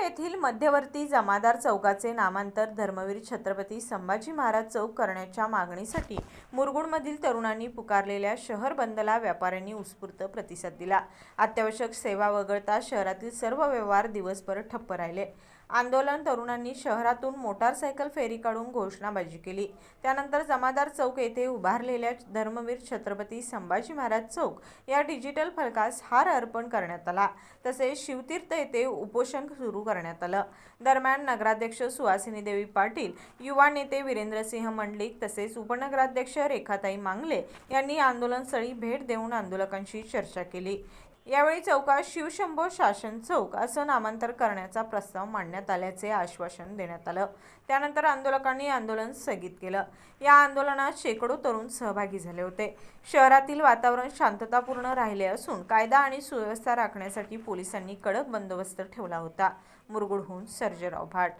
येथील मध्यवर्ती जमादार चौकाचे नामांतर धर्मवीर छत्रपती संभाजी महाराज चौक करण्याच्या मागणीसाठी मुरगुडमधील तरुणांनी पुकारलेल्या शहर बंदला व्यापाऱ्यांनी उत्स्फूर्त प्रतिसाद दिला। अत्यावश्यक सेवा वगळता शहरातील सर्व व्यवहार दिवसभर ठप्प राहिले। आंदोलन तरुणांनी शहरातून मोटारसायकल फेरी काढून घोषणाबाजी केली। त्यानंतर जमादार चौक येथे उभारलेल्या धर्मवीर छत्रपती संभाजी महाराज चौक या डिजिटल फलकास हार अर्पण करण्यात आला। तसेच शिवतीर्थ येथे उपोषण सुरू करण्यात आलं। दरम्यान नगराध्यक्ष सुहासिनी देवी पाटील, युवा नेते वीरेंद्रसिंह मंडलिक तसेच उपनगराध्यक्ष रेखाताई मांगले यांनी आंदोलनस्थळी भेट देऊन आंदोलकांशी चर्चा केली। यावेळी चौकास शिवशंभो शासन चौक असं नामांतर करण्याचा प्रस्ताव मांडण्यात आल्याचे आश्वासन देण्यात आलं। त्यानंतर आंदोलकांनी आंदोलन स्थगित केलं। या आंदोलनात शेकडो तरुण सहभागी झाले होते। शहरातील वातावरण शांततापूर्ण राहिले असून कायदा आणि सुव्यवस्था राखण्यासाठी पोलिसांनी कडक बंदोबस्त ठेवला होता। मुरगुडहून सर्जेराव भाट।